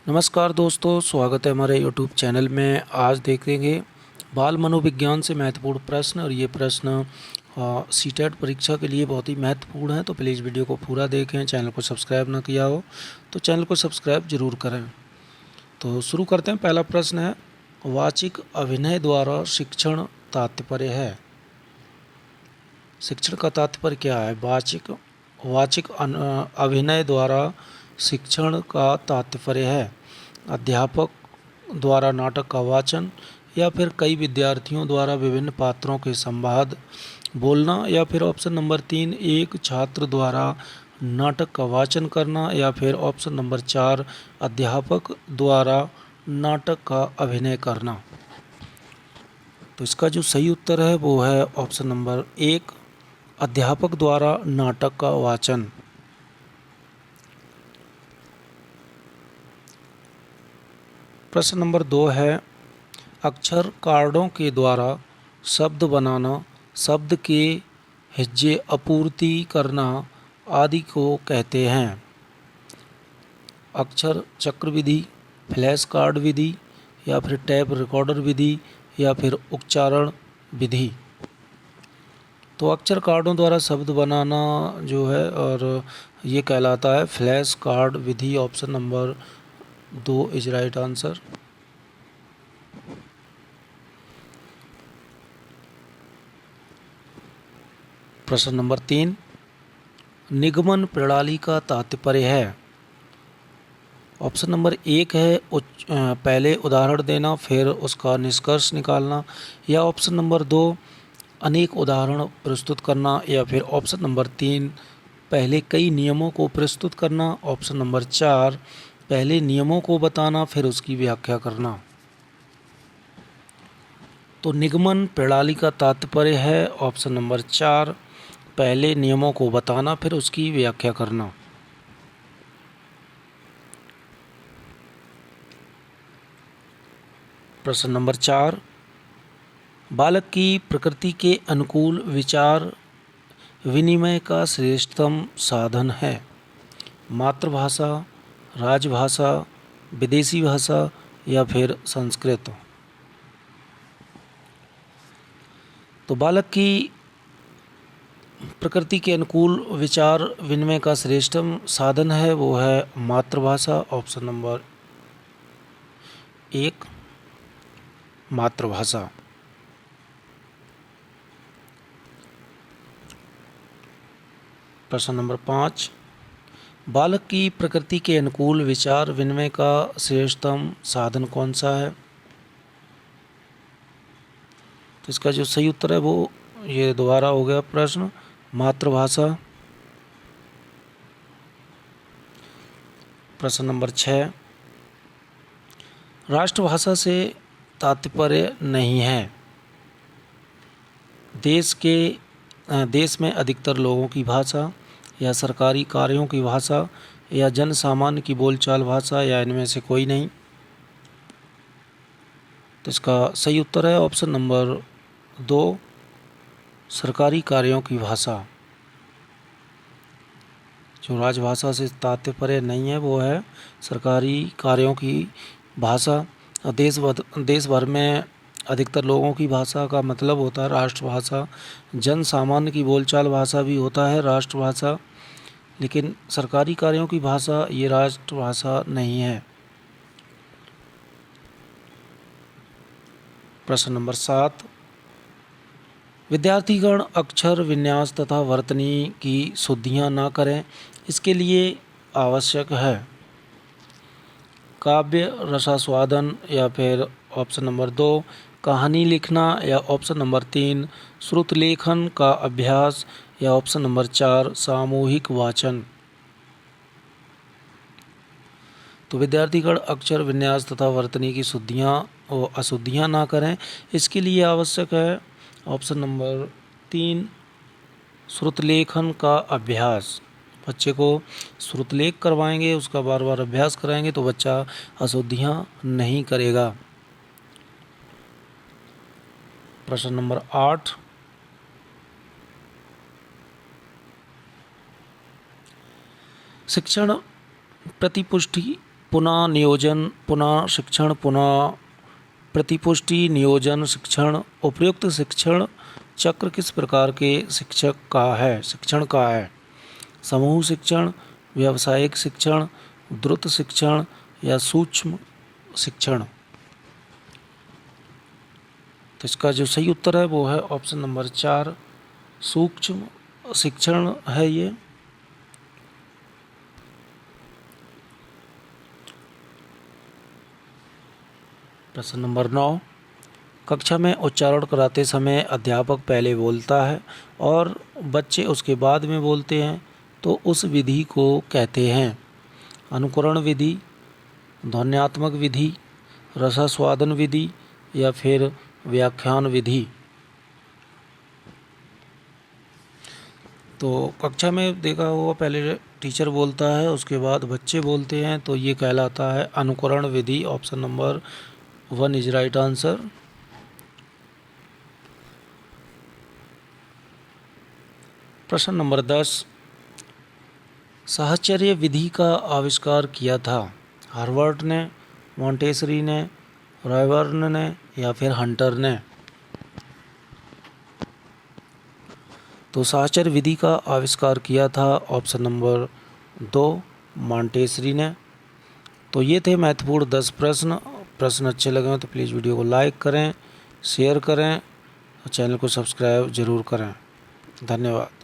नमस्कार दोस्तों, स्वागत है हमारे यूट्यूब चैनल में। आज देखेंगे बाल मनोविज्ञान से महत्वपूर्ण प्रश्न और ये प्रश्न सीटेट परीक्षा के लिए बहुत ही महत्वपूर्ण है। तो प्लीज़ वीडियो को पूरा देखें। चैनल को सब्सक्राइब ना किया हो तो चैनल को सब्सक्राइब जरूर करें। तो शुरू करते हैं। पहला प्रश्न है, वाचिक अभिनय द्वारा शिक्षण तात्पर्य है। शिक्षण का तात्पर्य क्या है? वाचिक अभिनय द्वारा शिक्षण का तात्पर्य है अध्यापक द्वारा नाटक का वाचन या फिर कई विद्यार्थियों द्वारा विभिन्न पात्रों के संवाद बोलना, या फिर ऑप्शन नंबर 3 एक छात्र द्वारा नाटक का वाचन करना, या फिर ऑप्शन नंबर 4 अध्यापक द्वारा नाटक का अभिनय करना। तो इसका जो सही उत्तर है वो है ऑप्शन नंबर 1 अध्यापक द्वारा नाटक का वाचन। प्रश्न नंबर 2 है, अक्षर कार्डों के द्वारा शब्द बनाना, शब्द के हिज्जे आपूर्ति करना आदि को कहते हैं। अक्षर चक्र विधि, फ्लैश कार्ड विधि, या फिर टैप रिकॉर्डर विधि, या फिर उच्चारण विधि। तो अक्षर कार्डों द्वारा शब्द बनाना जो है और ये कहलाता है flash card Vidhi. Option number 2 is right answer. प्रश्न नंबर 3, निगमन प्रणाली का तात्पर्य है। ऑप्शन नंबर 1 है पहले उदाहरण देना फिर उसका निष्कर्ष निकालना, या ऑप्शन नंबर 2 अनेक उदाहरण प्रस्तुत करना, या फिर ऑप्शन नंबर 3 पहले कई नियमों को प्रस्तुत करना, ऑप्शन नंबर 4 पहले नियमों को बताना फिर उसकी व्याख्या करना। तो निगमन प्रणाली का तात्पर्य है ऑप्शन नंबर 4 पहले नियमों को बताना फिर उसकी व्याख्या करना। प्रश्न नंबर 4, बालक की प्रकृति के अनुकूल विचार विनिमय का श्रेष्ठतम साधन है। मातृभाषा, राजभाषा, विदेशी भाषा, या फिर संस्कृत। तो बालक की प्रकृति के अनुकूल विचार विनिमय का श्रेष्ठतम साधन है वो है मातृभाषा। ऑप्शन नंबर 1 मातृभाषा। प्रश्न नंबर 5, बालक की प्रकृति के अनुकूल विचार विनिमय का श्रेष्ठतम साधन कौन सा है? तो इसका जो सही उत्तर है वो ये दोबारा हो गया प्रश्न, मातृभाषा। प्रश्न नंबर 6, राष्ट्रभाषा से तात्पर्य नहीं है। देश में अधिकतर लोगों की भाषा, या सरकारी कार्यों की भाषा, या जन सामान्य की बोलचाल भाषा, या इनमें से कोई नहीं। तो इसका सही उत्तर है ऑप्शन नंबर 2 सरकारी कार्यों की भाषा। जो राजभाषा से तात्पर्य नहीं है वो है सरकारी कार्यों की भाषा। देश भर में अधिकतर लोगों की भाषा का मतलब होता है राष्ट्रभाषा। जन सामान्य की बोलचाल भाषा भी होता है राष्ट्रभाषा, लेकिन सरकारी कार्यों की भाषा ये राष्ट्रभाषा नहीं है। प्रश्न नंबर 7, विद्यार्थीगण अक्षर विन्यास तथा वर्तनी की शुद्धियाँ न करें, इसके लिए आवश्यक है काव्य रसास्वादन, या फिर ऑप्शन नंबर 2 कहानी लिखना, या ऑप्शन नंबर 3 श्रुत लेखन का अभ्यास, या ऑप्शन नंबर 4 सामूहिक वाचन। तो विद्यार्थीगण अक्षर विन्यास तथा वर्तनी की शुद्धियाँ और अशुद्धियाँ ना करें, इसके लिए आवश्यक है ऑप्शन नंबर 3 श्रुतलेखन का अभ्यास। बच्चे को श्रुतलेख करवाएंगे, उसका बार बार अभ्यास कराएंगे तो बच्चा अशुद्धियाँ नहीं करेगा। प्रश्न नंबर 8, शिक्षण प्रतिपुष्टि पुनः नियोजन, पुनः शिक्षण, पुनः प्रतिपुष्टि, नियोजन, शिक्षण। उपयुक्त शिक्षण चक्र किस प्रकार के शिक्षण का है? समूह शिक्षण, व्यावसायिक शिक्षण, द्रुत शिक्षण या सूक्ष्म शिक्षण। तो इसका जो सही उत्तर है वो है ऑप्शन नंबर 4, सूक्ष्म शिक्षण है ये। प्रश्न नंबर 9, कक्षा में उच्चारण कराते समय अध्यापक पहले बोलता है और बच्चे उसके बाद में बोलते हैं, तो उस विधि को कहते हैं अनुकरण विधि, ध्वन्यात्मक विधि, रसास्वादन विधि या फिर व्याख्यान विधि। तो कक्षा में देखा होगा पहले टीचर बोलता है उसके बाद बच्चे बोलते हैं, तो ये कहलाता है अनुकरण विधि। Option number 1 is right answer. प्रश्न नंबर 10, साहचर्य विधि का आविष्कार किया था? हार्वर्ड ने, मॉन्टेसरी ने, रॉयबर्न ने या फिर हंटर ने? तो साहचर्य विधि का आविष्कार किया था ऑप्शन नंबर 2 मॉन्टेसरी ने। तो ये थे महत्वपूर्ण 10 प्रश्न अच्छे लगे हो तो प्लीज़ वीडियो को लाइक करें, शेयर करें और चैनल को सब्सक्राइब ज़रूर करें। धन्यवाद।